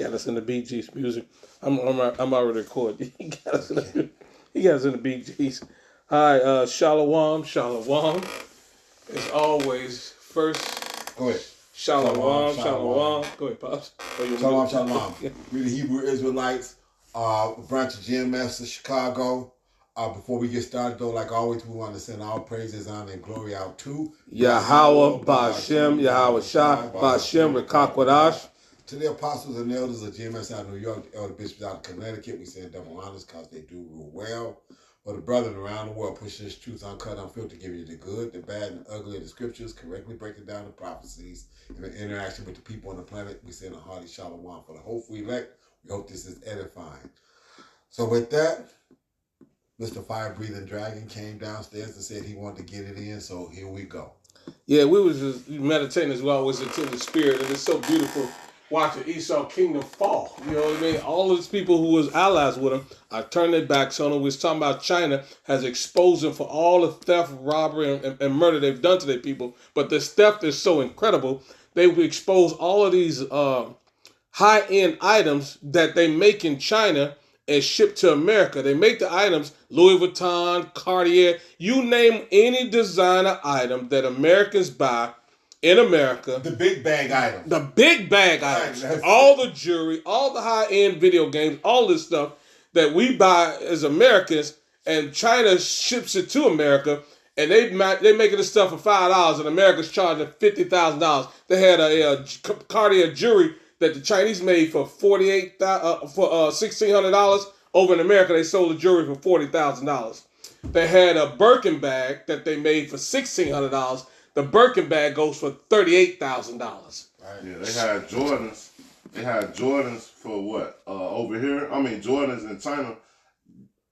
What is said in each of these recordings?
got us in the Bee Gees music. I'm already recording. He got us in the Bee Gees. All right, Shalom. As always, first. Go ahead. Shalom. Go ahead, Pops. Shalom. We the Hebrew Israelites, branch of GMS of Chicago. Before we get started, though, like always, we want to send all praises, honor, and glory out to Yahweh, Ba'Shem, Yahweh Shah, Ba'Shem, Rekakwadash. To the apostles and elders of GMS out of New York, the elder bishops out of Connecticut, we send double honors because they do rule well. For the brethren around the world, pushing this truth uncut, unfiltered, giving you the good, the bad, and the ugly of the scriptures, correctly breaking down the prophecies, and the interaction with the people on the planet, we send a hearty shalom. For the hopeful elect, we hope this is edifying. So with that, Mr. Fire-Breathing Dragon came downstairs and said he wanted to get it in, so here we go. Yeah, we was just meditating as well, was into the spirit, and it's so beautiful watching Esau kingdom fall. You know what I mean? All of these people who was allies with him are turning their backs on him. We was talking about China has exposed them for all the theft, robbery, and murder they've done to their people. But this theft is so incredible. They've exposed all of these high-end items that they make in China and ship to America. They make the items, Louis Vuitton, Cartier, you name any designer item that Americans buy in America. The big bag items. The big bag items. All the jewelry, all the high-end video games, all this stuff that we buy as Americans, and China ships it to America, and they making this stuff for $5, and America's charging $50,000. They had a Cartier jewelry that the Chinese made for $1,600. Over in America, they sold the jewelry for $40,000. They had a Birkin bag that they made for $1,600. The Birkin bag goes for $38,000. Right. Yeah, they had Jordans. They had Jordans for what? Over here, Jordans in China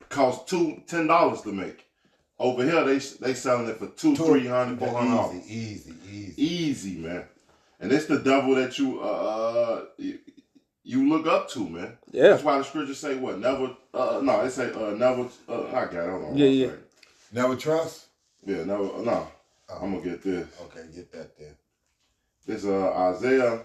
cost $10 to make. Over here, they selling it for $200, $300, $400. Easy, man. And it's the devil that you look up to, man. Yeah. That's why the scriptures say what? Never. They say never. I got it. Hold on. Yeah. Never trust. Yeah, never. No. I'm gonna get this. Okay, get that there. This Isaiah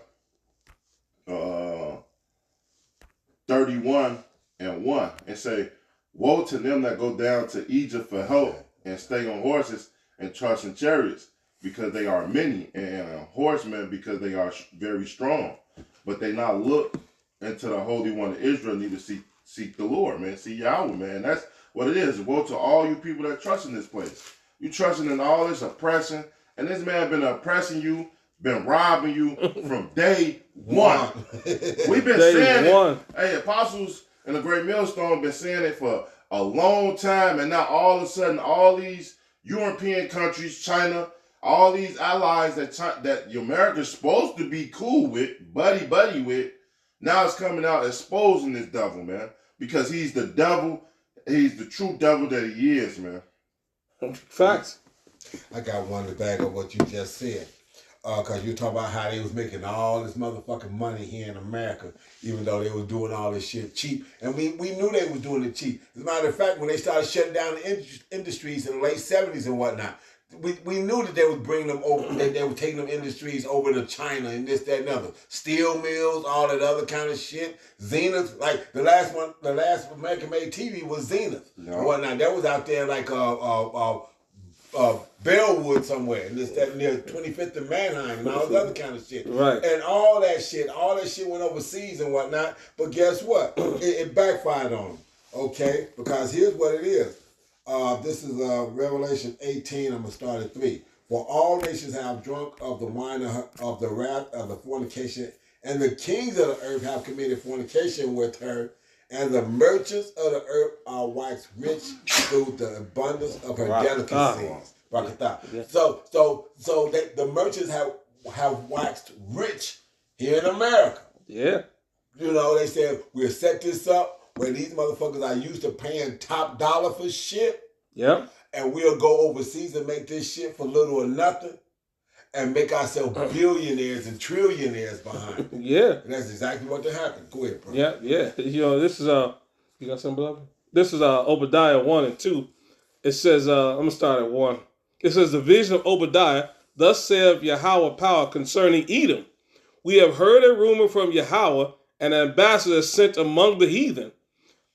31:1. It say, "Woe to them that go down to Egypt for help and stay on horses and trust in chariots, because they are many, and horsemen because they are very strong. But they not look into the Holy One of Israel, neither seek the Lord, man. See Yahweh, man. That's what it is. Woe to all you people that trust in this place. You trusting in all this oppression, and this man been oppressing you, been robbing you from day one. We've been saying it. Hey, apostles and the Great Millstone been saying it for a long time, and now all of a sudden, all these European countries, China, all these allies that America's supposed to be cool with, buddy with, now it's coming out exposing this devil, man, because he's the devil. He's the true devil that he is, man. Facts. I got one to back up what you just said. Because you talk about how they was making all this motherfucking money here in America, even though they was doing all this shit cheap. And we knew they was doing it cheap. As a matter of fact, when they started shutting down the industries in the late 70s and whatnot, we knew that they was bringing them over, that they were taking them industries over to China and this, that, and other. Steel mills, all that other kind of shit. Zenith, like the last American-made TV was Zenith and whatnot. That was out there like Bellwood somewhere, and this, that, near 25th and Manheim and all this other kind of shit. Right. And all that shit went overseas and whatnot. But guess what? it backfired on them. Okay? Because here's what it is. This is Revelation 18. I'm going to start at 3. For all nations have drunk of the wine of the wrath of the fornication, and the kings of the earth have committed fornication with her, and the merchants of the earth are waxed rich through the abundance of her delicacies. Yeah. So the merchants have waxed rich here in America. Yeah. You know, they said, we'll set this up where these motherfuckers are used to paying top dollar for shit. Yep. And we'll go overseas and make this shit for little or nothing and make ourselves billionaires and trillionaires behind it. Yeah. And that's exactly what happened. Go ahead, bro. Yeah. You know, this is you got something, beloved? This is Obadiah 1 and 2. It says, I'm gonna start at 1. It says, the vision of Obadiah, thus saith Yahweh power concerning Edom. We have heard a rumor from Yahweh, and an ambassador sent among the heathen.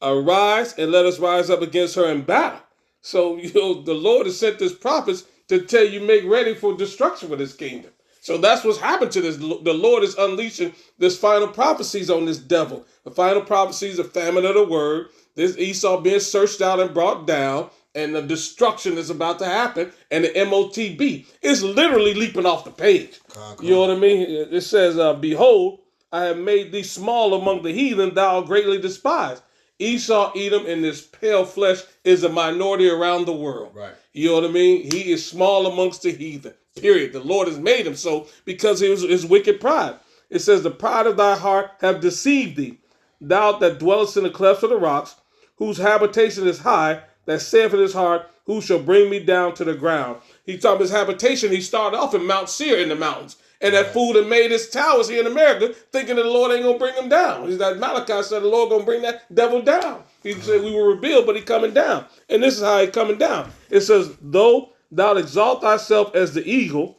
Arise and let us rise up against her in battle. So, the Lord has sent his prophets to tell you, make ready for destruction for this kingdom. So that's what's happened to this. The Lord is unleashing this final prophecies on this devil. The final prophecies of famine of the word. This Esau being searched out and brought down, and the destruction is about to happen. And the MOTB is literally leaping off the page. You know what I mean? It says, behold, I have made thee small among the heathen, thou greatly despised. Esau, Edom, and this pale flesh is a minority around the world. Right. You know what I mean? He is small amongst the heathen. Period. The Lord has made him so because it was his wicked pride. It says, the pride of thy heart have deceived thee. Thou that dwellest in the clefts of the rocks, whose habitation is high, that saith in his heart, who shall bring me down to the ground? He talked about his habitation. He started off in Mount Seir in the mountains. And that fool that made his towers here in America, thinking that the Lord ain't going to bring him down. He's like Malachi said, the Lord going to bring that devil down. He said we will rebuild, but he coming down. And this is how he coming down. It says, though thou exalt thyself as the eagle,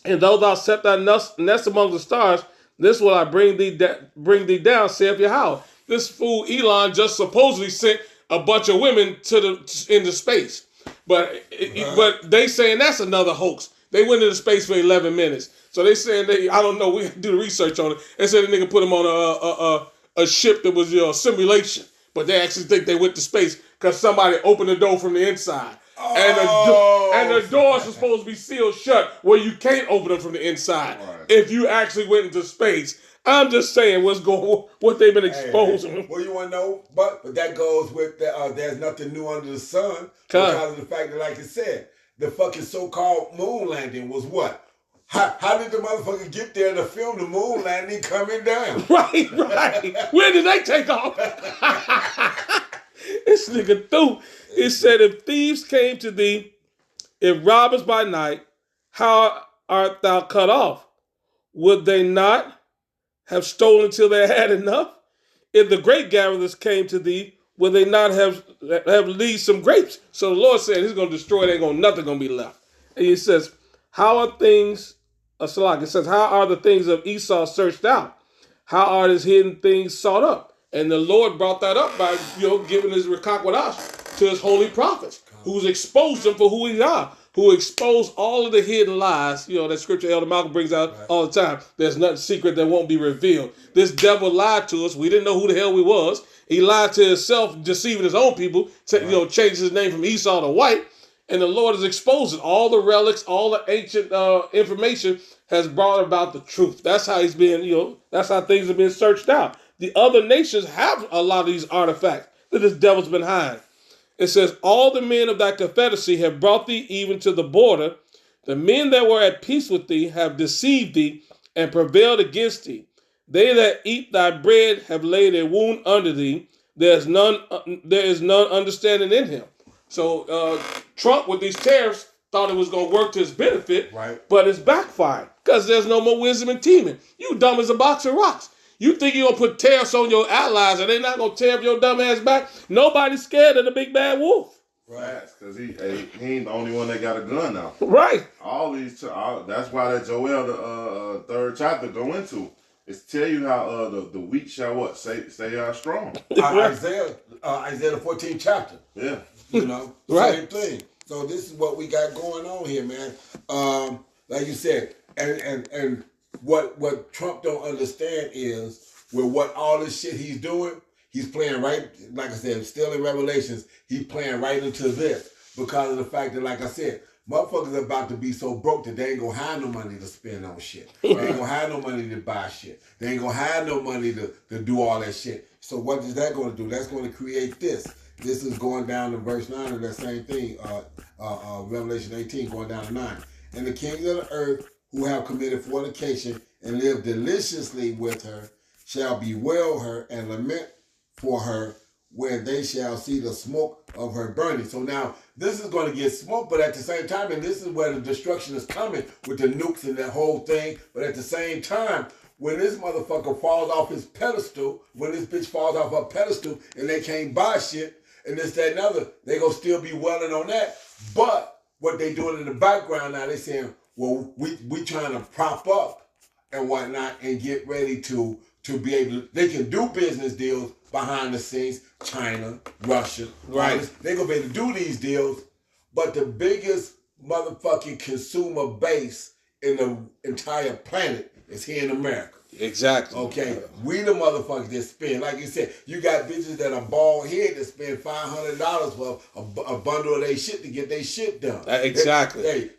and though thou set thy nest among the stars, this will I bring thee down, saith Yahweh. This fool Elon just supposedly sent a bunch of women into space. But they saying that's another hoax. They went into space for 11 minutes. So they saying I don't know, we have to do the research on it. They said the nigga put him on a ship that was a simulation. But they actually think they went to space because somebody opened the door from the inside. And the doors are supposed to be sealed shut where you can't open them from the inside if you actually went into space. I'm just saying what they've been exposing. Well, you want to know? But that goes with there's nothing new under the sun because of the fact that, like I said, the fucking so-called moon landing was what? How did the motherfucker get there to film the moon landing coming down? Right. Where did they take off? This nigga threw. It said, if thieves came to thee, if robbers by night, how art thou cut off? Would they not have stolen till they had enough? If the grape gatherers came to thee, would they not have leaved some grapes? So the Lord said he's going to destroy it. Nothing going to be left. And he says, how are things, it says, how are the things of Esau searched out? How are his hidden things sought up? And the Lord brought that up by, giving his Rekakwadash to his holy prophets, who's exposed them for who he are, who expose all of the hidden lies. That scripture Elder Malcolm brings out all the time. There's nothing secret that won't be revealed. This devil lied to us. We didn't know who the hell we was. He lied to himself, deceiving his own people, changed his name from Esau to White. And the Lord is exposing all the relics, all the ancient information has brought about the truth. That's how he's being, that's how things are being searched out. The other nations have a lot of these artifacts that this devil's been hiding. It says, all the men of thy confederacy have brought thee even to the border. The men that were at peace with thee have deceived thee and prevailed against thee. They that eat thy bread have laid a wound under thee. There is none understanding in him. So Trump with these tariffs thought it was going to work to his benefit, but it's backfired because there's no more wisdom in teaming. You dumb as a box of rocks. You think you're going to put tariffs on your allies and they're not going to tear up your dumb ass back? Nobody's scared of the big bad wolf. Right, because he ain't the only one that got a gun now. Right. That's why that Joel, the third chapter, go into. It's tell you how the weak shall what? Stay strong. Isaiah the 14th chapter. Yeah. Same thing. So this is what we got going on here, man. Like you said, and what Trump don't understand is with what all this shit he's doing, he's playing right, like I said, still in Revelations, he's playing right into this because of the fact that, like I said, motherfuckers are about to be so broke that they ain't gonna have no money to spend on shit. They ain't gonna have no money to buy shit. They ain't gonna have no money to do all that shit. So what is that gonna do? That's gonna create this. This is going down to verse 9 of that same thing, Revelation 18, going down to 9. And the kings of the earth who have committed fornication and live deliciously with her shall bewail her and lament for her where they shall see the smoke of her burning. So now this is going to get smoke, but at the same time, and this is where the destruction is coming with the nukes and that whole thing, but at the same time, when this motherfucker falls off his pedestal, when this bitch falls off her pedestal and they can't buy shit, and this, that, and other, they gonna still be welling on that. But what they doing in the background now, they saying, well, we trying to prop up and whatnot and get ready to to be able to, they can do business deals behind the scenes, China, Russia, Right. they're going to be able to do these deals, but the biggest motherfucking consumer base in the entire planet is here in America. Exactly. Okay, we the motherfuckers that spend, like you said, you got bitches that are bald head that spend $500 for a bundle of their shit to get their shit done. Exactly. They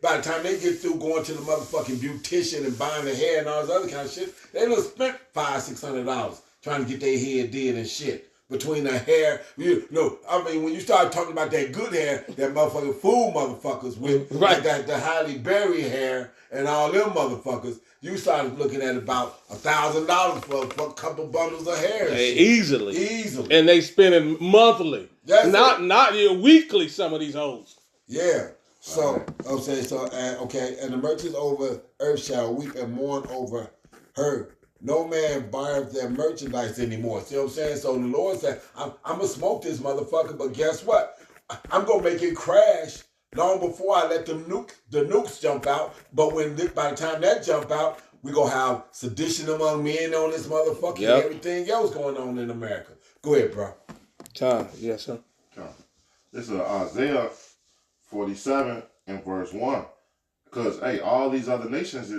by the time they get through going to the motherfucking beautician and buying the hair and all this other kind of shit, they done spent $500-$600 trying to get their hair did and shit. Between the hair, when you start talking about that good hair, that motherfucking fool motherfuckers with right. the Halle Berry hair and all them motherfuckers, you started looking at about $1,000 for a couple bundles of hair. Easily. And they spending monthly. Not weekly, some of these hoes. Yeah. So, and the merchants over earth shall weep and mourn over her. No man buyeth their merchandise anymore. See what I'm saying? So the Lord said, I'm going to smoke this motherfucker, but guess what? I'm going to make it crash long before I let the nukes jump out. But by the time that jump out, we're going to have sedition among men on this motherfucker and everything else going on in America. Go ahead, bro. Yes, sir. This is Isaiah 47 and verse 1. Because, hey, all these other nations,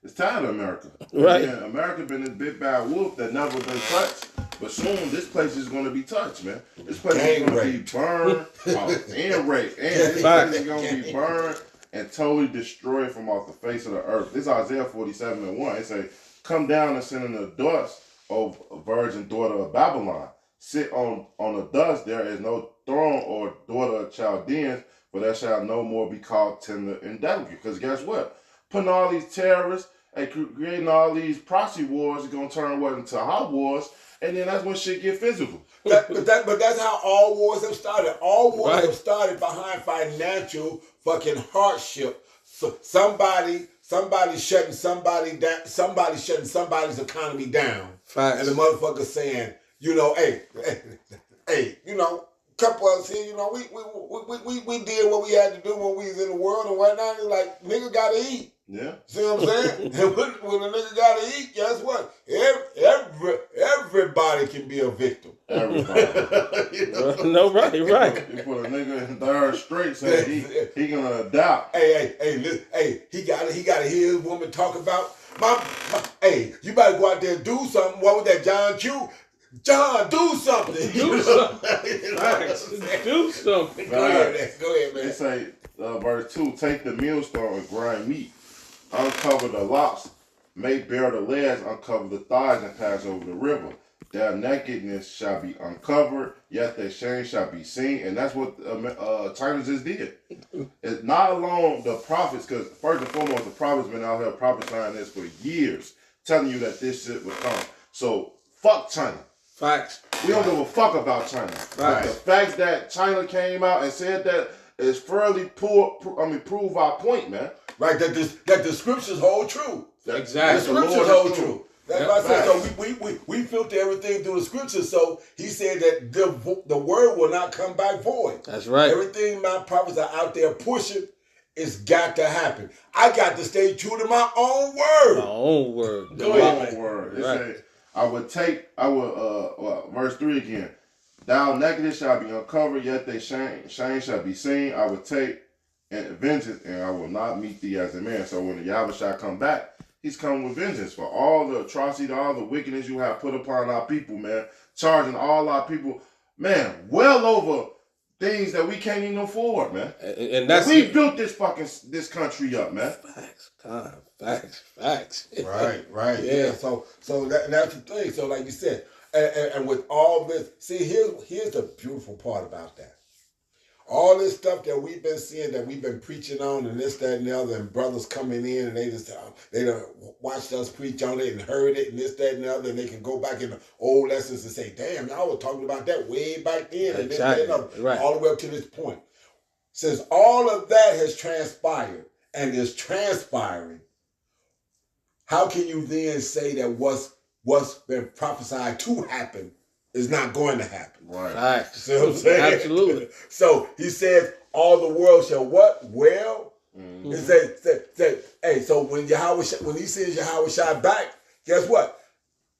it's tired of America. Right. Yeah, America been this big bad wolf that never been touched. But soon this place is going to be touched, man. This place is going to be burned and raped. And this place is going to be burned and totally destroyed from off the face of the earth. This is Isaiah 47 and 1. It say, come down and sit in the dust, O virgin daughter of Babylon. Sit on the dust. There is no throne or daughter of Chaldeans, for there shall no more be called tender and delicate. Because guess what? Putting all these terrorists and creating all these proxy wars is gonna turn what into hot wars, and then that's when shit get physical. But that's how all wars have started. All wars have started behind financial fucking hardship. So somebody shutting somebody down. Somebody shutting somebody's economy down. Facts. And the motherfucker saying, hey, couple of us here, we did what we had to do when we was in the world and whatnot. It's like, nigga gotta eat. Yeah. See what I'm saying? And when a nigga gotta eat, guess what? Everybody can be a victim. Everybody. No, right. You put a nigga in third straight, saying he gonna adapt. Listen, he gotta hear his woman talk about you better go out there and do something. What was that, John Q? John, do something. Do something. Go ahead, man. It say, verse 2, take the millstone and grind meat. Uncover the locks, make bare the legs, uncover the thighs, and pass over the river. Their nakedness shall be uncovered, yet their shame shall be seen. And that's what China just did. It's not alone the prophets, because first and foremost, the prophets been out here prophesying this for years, telling you that this shit would come. So, fuck China. Facts. We don't give a fuck about China. But the fact that China came out and said that is fairly prove our point, man. Right, that the scriptures hold true. Exactly. The scriptures hold true. That's what I said. So we filter everything through the scriptures. So he said that the word will not come back void. That's right. Everything my prophets are out there pushing, it's got to happen. I got to stay true to my own word. My own word. Go ahead, man. Word. It said, verse 3 again. Thou nakedness shall be uncovered, yet thy shame shall be seen. I will take vengeance, and I will not meet thee as a man. So when the Yahweh shall come back, he's coming with vengeance for all the atrocity, all the wickedness you have put upon our people, man. Charging all our people, man, well over things that we can't even afford, man. And that's we built this country up, man. Facts. Right. Yeah. So that's the thing. So like you said, and with all this, see, here's the beautiful part about that. All this stuff that we've been seeing, that we've been preaching on, and this, that, and the other, and brothers coming in, and they done watched us preach on it and heard it, and this, that, and the other, and they can go back in the old lessons and say, damn, y'all were talking about that way back then, and exactly. All the way up to this point. Since all of that has transpired and is transpiring, how can you then say that what's been prophesied to happen is not going to happen? Right. Facts. See what I'm saying? Absolutely. So he says, all the world shall what? Well. Mm-hmm. It say, hey, so when he sends Yahweh Shai back, guess what?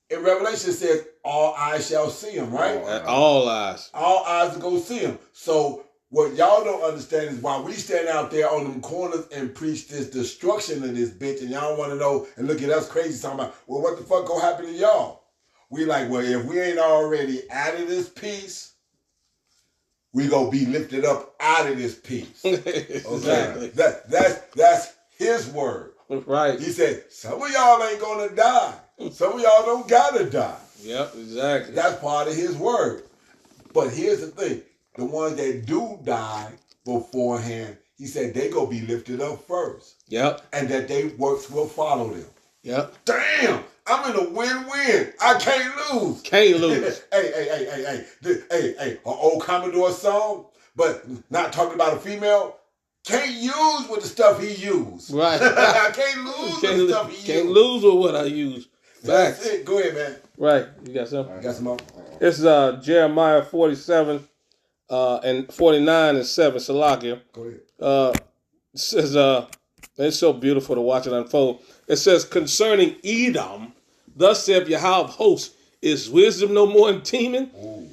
in Revelation it says all eyes shall see him, right? At all eyes. All eyes will go see him. So what y'all don't understand is why we stand out there on them corners and preach this destruction of this bitch, and y'all want to know and look at us crazy talking about, well, what the fuck gonna happen to y'all? We like, well, if we ain't already out of this piece, we gonna be lifted up out of this piece. Okay, Exactly. That's his word. Right. He said, some of y'all ain't gonna die. Some of y'all don't gotta die. Yep, exactly. That's part of his word. But here's the thing. The ones that do die beforehand, he said they gonna be lifted up first. Yep. And that their works will follow them. Yep. Damn! I'm in a win-win. I can't lose. Can't lose. Hey. An old Commodore song, but not talking about a female. Can't use with the stuff he used. Right. I can't lose with the stuff he used. Can't lose with what I use. That's Facts. it. Go ahead, man. Right. You got something? You got some more? This is Jeremiah 47 and 49 and 7, Salakia. Go ahead. It says, it's so beautiful to watch it unfold. It says, concerning Edom, thus saith Yahweh of hosts, is wisdom no more in Teman?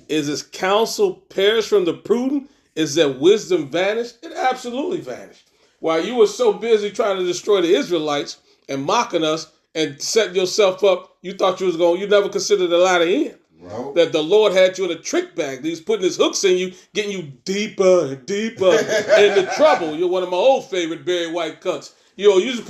Is his counsel perished from the prudent? Is that wisdom vanished? It absolutely vanished. While you were so busy trying to destroy the Israelites and mocking us and setting yourself up, you thought you was going, you never considered the latter end. No. That the Lord had you in a trick bag. He's putting his hooks in you, getting you deeper and deeper into trouble. You're one of my old favorite Barry White cuts. You just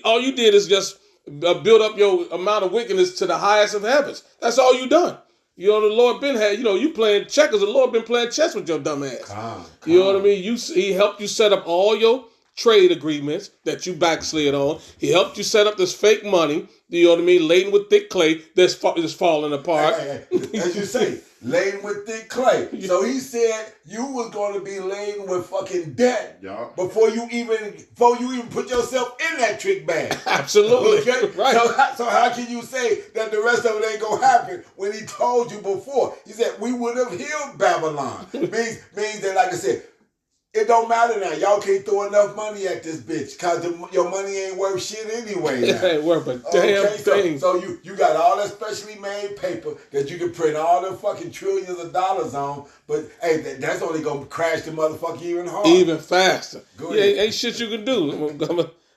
all you did is just build up your amount of wickedness to the highest of heavens. That's all you done. The Lord been had, you playing checkers. The Lord been playing chess with your dumb ass. You know what I mean? He helped you set up all your trade agreements that you backslid on. He helped you set up this fake money, you know what I mean, laden with thick clay that's falling apart. Hey, as you say, laden with thick clay. So he said you was going to be laden with fucking debt before you even put yourself in that trick bag. Absolutely. Okay? Right. So how can you say that the rest of it ain't going to happen when he told you before? He said we would have healed Babylon. means that, like I said, it don't matter now. Y'all can't throw enough money at this bitch because your money ain't worth shit anyway now. It ain't worth a damn thing. So you got all that specially made paper that you can print all the fucking trillions of dollars on, but hey, that's only going to crash the motherfucker even harder. Even faster. Ain't shit you can do.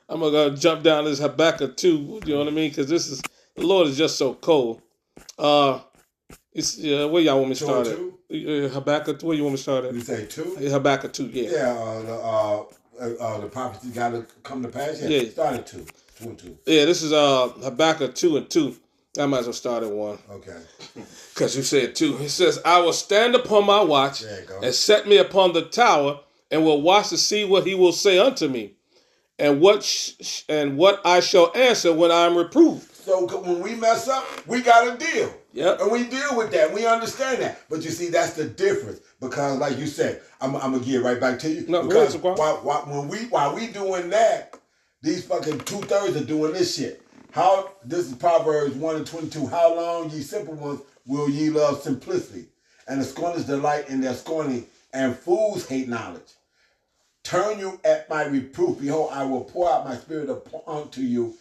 I'm going to jump down this Habakkuk 2, you know what I mean? Because the Lord is just so cold. Where y'all want me to start at? Habakkuk, where you want me to start at? You say 2? Habakkuk 2, yeah. Yeah, the prophecy got to come to pass. Yeah. Start at 2. 2 and 2. Yeah, this is Habakkuk 2 and 2. I might as well start at 1. Okay. Because you said 2. It says, I will stand upon my watch and set me upon the tower and will watch to see what he will say unto me and what I shall answer when I am reproved. So when we mess up, we got to deal. Yep. And we deal with that. We understand that. But you see, that's the difference. Because like you said, I'm going to get right back to you. No, because while we doing that, these fucking 2/3 are doing this shit. This is Proverbs 1 and 22. How long, ye simple ones, will ye love simplicity? And the scorners delight in their scorning, and fools hate knowledge. Turn you at my reproof. Behold, I will pour out my spirit unto you.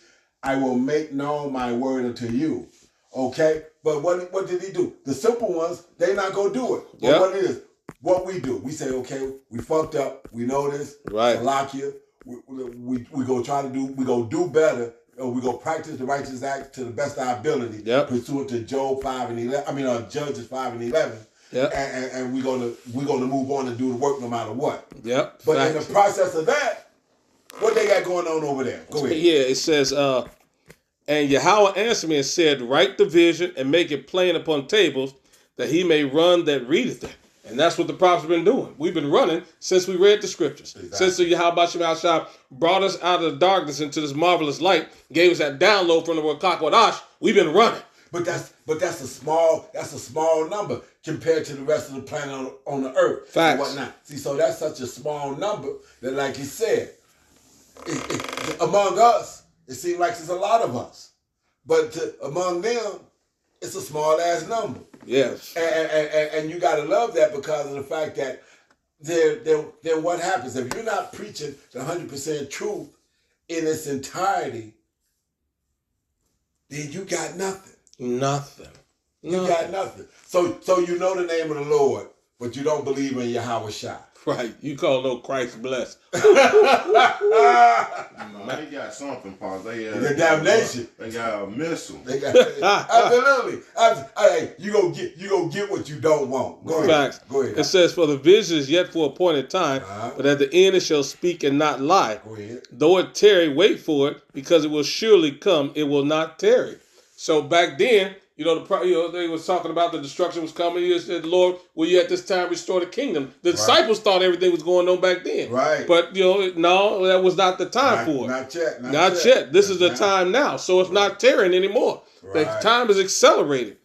I will make known my word unto you. Okay? But what did he do? The simple ones, they not going to do it. But what it is, what we do, we say, okay, we fucked up. We know this. Right. Salakia. We going to try to do, we going to do better. We going to practice the righteous act to the best of our ability. Yep. Pursuant to Job 5 and 11. Judges 5 and 11. Yep. And we're gonna move on and do the work no matter what. Yep. But in the process of that, what they got going on over there? Go ahead. Yeah, it says, and Yahweh answered me and said, write the vision and make it plain upon tables, that he may run that readeth it. And that's what the prophets have been doing. We've been running since we read the scriptures. Exactly. Since the Yahweh Shah brought us out of the darkness into this marvelous light, gave us that download from the word Kakwadash, we've been running. But that's a small number compared to the rest of the planet on the earth. Facts. And whatnot. See, so that's such a small number that, like he said, among us, it seems like there's a lot of us. But among them, it's a small ass number. Yes. And you gotta love that because of the fact that then what happens? If you're not preaching the 100% truth in its entirety, then you got nothing. Nothing. You got nothing. So you know the name of the Lord, but you don't believe in Yahweh Shai. Right. You call no Christ blessed. They got something, Paul. They the damnation. They got a missile. They got absolutely. Hey, you gonna get what you don't want. Go ahead. Facts. Go ahead. It says, "For the vision is yet for a appointed time, but at the end it shall speak and not lie. Go ahead. Though it tarry, wait for it, because it will surely come. It will not tarry." So back then, they was talking about the destruction was coming. He said, "Lord, will you at this time restore the kingdom?" The disciples thought everything was going on back then. Right. But no, that was not the time for it. Not yet. Not yet. This is the time now. So it's not tarrying anymore. The time is accelerated.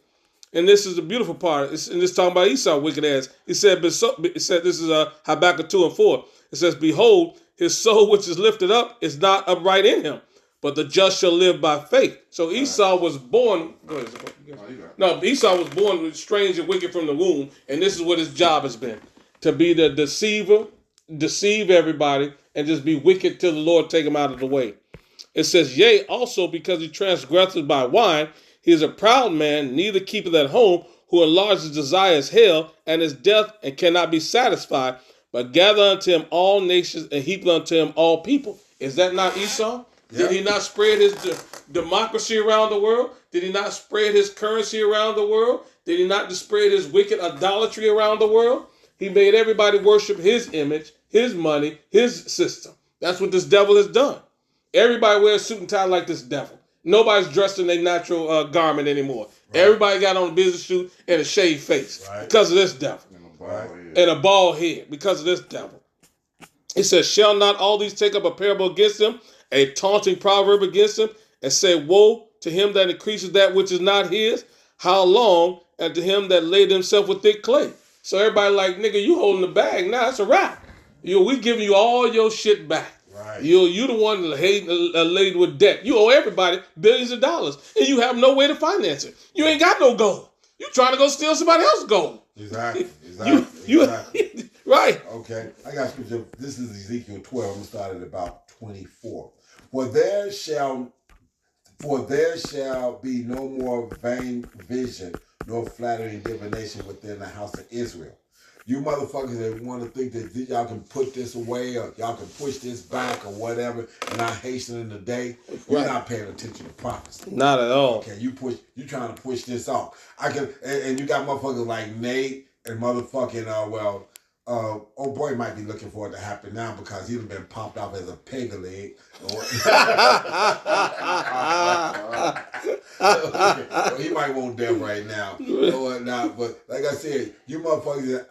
And this is the beautiful part. And this talking about Esau, wicked ass. He said, this is Habakkuk 2:4. It says, "Behold, his soul which is lifted up is not upright in him, but the just shall live by faith." So Esau was born. Esau was born strange and wicked from the womb, and this is what his job has been: to be the deceiver, deceive everybody, and just be wicked till the Lord take him out of the way. It says, "Yea, also because he transgresseth by wine, he is a proud man, neither keepeth at home, who enlarges desires hell, and is death, and cannot be satisfied, but gather unto him all nations, and heap unto him all people." Is that not Esau? Did he not spread his democracy around the world? Did he not spread his currency around the world? Did he not spread his wicked idolatry around the world? He made everybody worship his image, his money, his system. That's what this devil has done. Everybody wears suit and tie like this devil. Nobody's dressed in their natural garment anymore. Right. Everybody got on a business suit and a shaved face because of this devil. And a bald head because of this devil. It says, "Shall not all these take up a parable against him, a taunting proverb against him, and say, Woe to him that increases that which is not his? How long? And to him that laid himself with thick clay." So everybody like, nigga, you holding the bag. Nah, it's a wrap. We giving you all your shit back. Right. You the one that laid with debt. You owe everybody billions of dollars, and you have no way to finance it. You ain't got no gold. You trying to go steal somebody else's gold. Exactly. Right. Okay. I got scripture. This is Ezekiel 12. I'm going to start at about 24. For there shall be no more vain vision, nor flattering divination within the house of Israel. You motherfuckers that want to think that y'all can put this away or y'all can push this back or whatever and not hastening the day, you're not paying attention to prophecy. Not at all. Okay, you trying to push this off. And you got motherfuckers like Nate and motherfucking old boy might be looking for it to happen now because he'd have been popped off as a peg leg. He might want death right now or whatnot. But like I said, you motherfuckers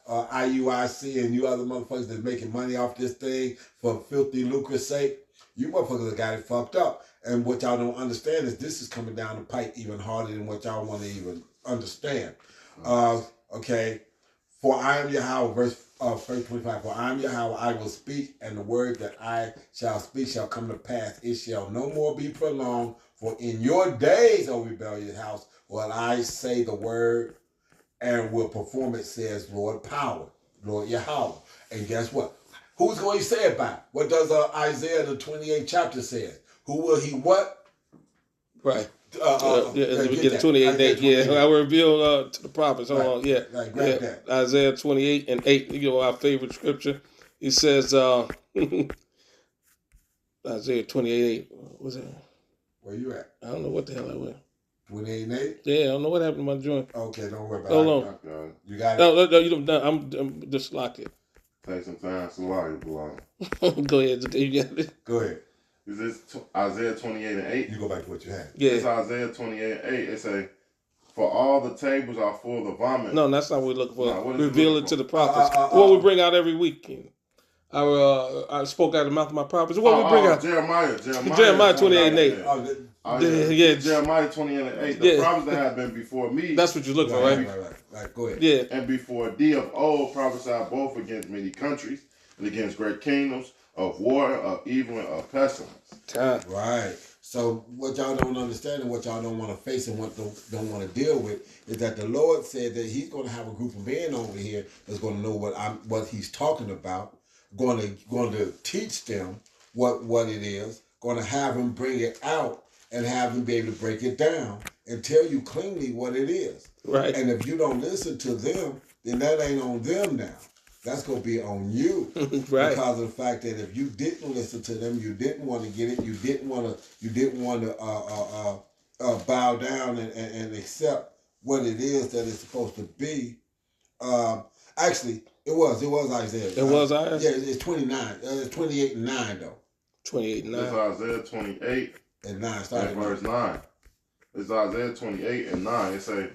IUIC and you other motherfuckers that's making money off this thing for filthy lucre's sake, you motherfuckers have got it fucked up. And what y'all don't understand is this is coming down the pipe even harder than what y'all want to even understand. Okay. For I am Yahweh, verse 25, for I am Yahweh, I will speak, and the word that I shall speak shall come to pass. It shall no more be prolonged, for in your days, O rebellious house, will I say the word and will perform it, says Lord Power, Lord Yahweh. And guess what? Who's going to say it by? What does Isaiah, the 28th chapter says? Who will he what? Right. Get the 28 day. Yeah, I will reveal to the prophets. Hold on. Yeah. That. Isaiah 28:8. Our favorite scripture. He says, Isaiah 28:8. What's that? Where you at? I don't know what the hell I went. 28:8? Yeah, I don't know what happened to my joint. Okay, don't worry about it. Hold on. You got it? No, you don't. I'm just lock it. Take some time to lie, boy. Go ahead. You got it. Go ahead. Is this Isaiah 28:8? You go back to what you had. Yeah. It's Isaiah 28:8. It say, "For all the tables are full of vomit." No, that's not what we're looking for. No, reveal it to the prophets. What we bring out every week. I spoke out of the mouth of my prophets. What we bring out? Jeremiah 28:8. Jeremiah 28:8. The prophets that have been before me. That's what you look for, right? Right. Go ahead. Yeah. And before thee of old prophesied both against many countries and against great kingdoms, of war, of evil, and of pestilence. Right. So what y'all don't understand and what y'all don't want to face and what don't want to deal with is that the Lord said that He's going to have a group of men over here that's going to know what He's talking about, going to teach them what it is, going to have them bring it out and have them be able to break it down and tell you cleanly what it is. Right. And if you don't listen to them, then that ain't on them now. That's gonna be on you. Right. Because of the fact that if you didn't listen to them, you didn't want to get it, you didn't want to bow down and accept what it is that it's supposed to be. Actually, it was Isaiah. It was Isaiah? Yeah, it's 29. It's 28 and 9 though. 28 and 9. It's Isaiah 28 and 9. And verse 9. It's Isaiah 28 and 9. It say,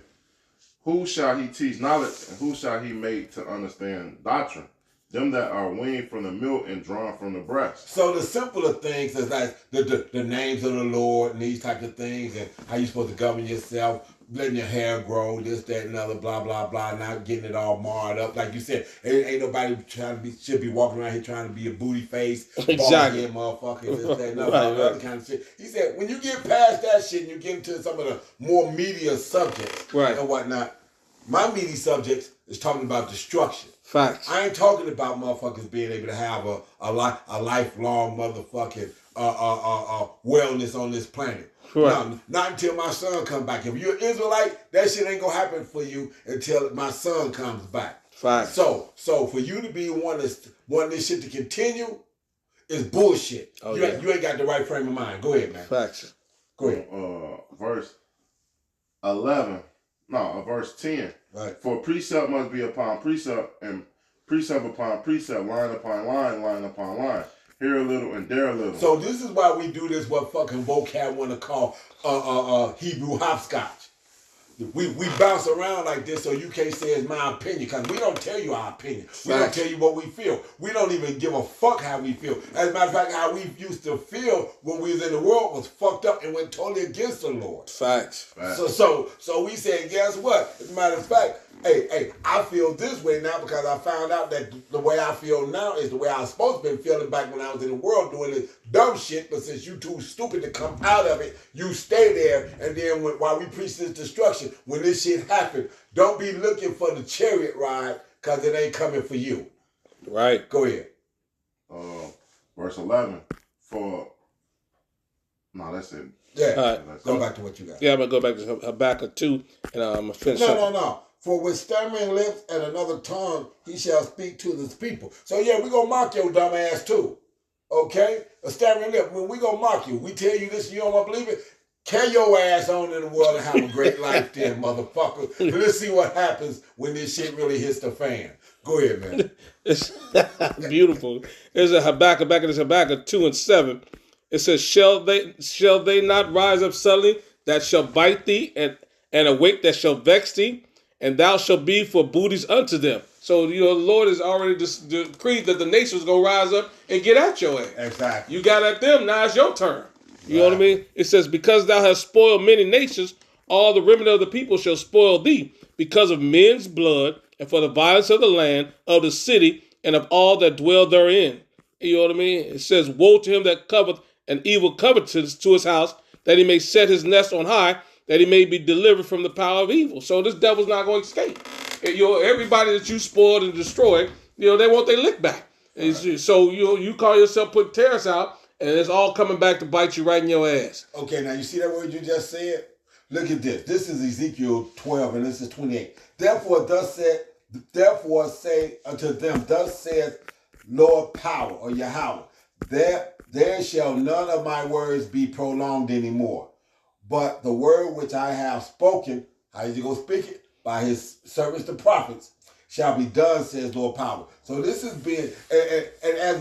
who shall he teach knowledge, and who shall he make to understand doctrine? Them that are weaned from the milk and drawn from the breast. So the simpler things is like the names of the Lord and these types of things, and how you supposed to govern yourself, letting your hair grow, this, that, and other, blah, blah, blah, not getting it all marred up. Like you said, ain't nobody should be walking around here trying to be a booty face, exactly, bald head motherfucker, this, that, and other, all other kind of shit. He said, when you get past that shit and you get into some of the more media subjects and whatnot, my media subjects is talking about destruction. Facts. I ain't talking about motherfuckers being able to have a lifelong motherfucking wellness on this planet. Right. No, not until my son comes back. If you're an Israelite, that shit ain't gonna happen for you until my son comes back. Facts. So for you to be one this shit to continue is bullshit. Oh, you ain't got the right frame of mind. Go ahead, man. Facts. Go ahead. Verse 10. Right. For precept must be upon precept, and precept upon precept, line upon line, line upon line. Here a little and there a little. So this is why we do this, what fucking vocab want to call Hebrew hopscotch. We bounce around like this so you can't say it's my opinion, because we don't tell you our opinion. We don't tell you what we feel. We don't even give a fuck how we feel. As a matter of fact, how we used to feel when we was in the world was fucked up and went totally against the Lord. Facts. So we said, guess what? As a matter of fact, hey, I feel this way now because I found out that the way I feel now is the way I was supposed to be feeling back when I was in the world doing this dumb shit. But since you too stupid to come out of it, you stay there. And then while we preach this destruction, when this shit happen, don't be looking for the chariot ride because it ain't coming for you. Right. Go ahead. Verse 11. That's it. Yeah. Go back to what you got. Yeah, I'm going to go back to Habakkuk 2, and I'm going to finish up. No. For with stammering lips and another tongue he shall speak to this people. So yeah, we gonna mock your dumb ass too. Okay? A stammering lip. When we gonna mock you, we tell you this and you don't want to believe it, carry your ass on in the world and have a great life then, motherfucker. And let's see what happens when this shit really hits the fan. Go ahead, man. It's beautiful. There's a Habakkuk, back in this Habakkuk 2 and 7. It says, Shall they not rise up suddenly that shall bite thee, and awake that shall vex thee? And thou shalt be for booties unto them. So, the Lord has already decreed that the nations going to rise up and get at your ass. Exactly. You got at them, now it's your turn. You know what I mean? It says, because thou hast spoiled many nations, all the remnant of the people shall spoil thee, because of men's blood, and for the violence of the land, of the city, and of all that dwell therein. You know what I mean? It says, woe to him that covereth an evil covetous to his house, that he may set his nest on high, that he may be delivered from the power of evil. So this devil's not going to escape. Everybody that you spoiled and destroyed, they want their lick back. Right. So you call yourself putting terrorists out, and it's all coming back to bite you right in your ass. Okay, now you see that word you just said? Look at this. This is Ezekiel 12, and this is 28. Therefore say unto them, thus saith Lord Power, or Yahweh, there shall none of my words be prolonged anymore. But the word which I have spoken, how is he going to speak it? By his servants, the prophets, shall be done, says Lord Power. So this is being, and as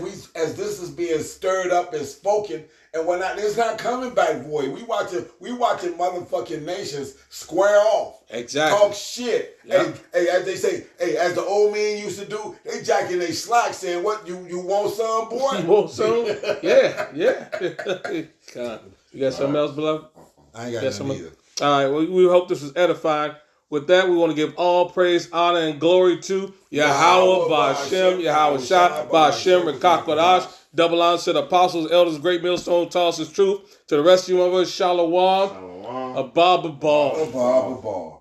this is being stirred up and spoken and whatnot, it's not coming back void. We watching motherfucking nations square off. Exactly. Talk shit. Yep. Hey, as they say, as the old men used to do, they jacking their slack saying, what, you want some, boy? You want some? Yeah. God. You got something else, beloved? I ain't got nothing either. All right, well, we hope this was edifying. With that, we want to give all praise, honor, and glory to Yahweh, Ba'Shem, Yahweh Shah, Ba'Shem, Rekakwadash. Double honor to the apostles, elders, great millstone, toss his truth. To the rest of you, my brothers, Shalom, Abba Ball.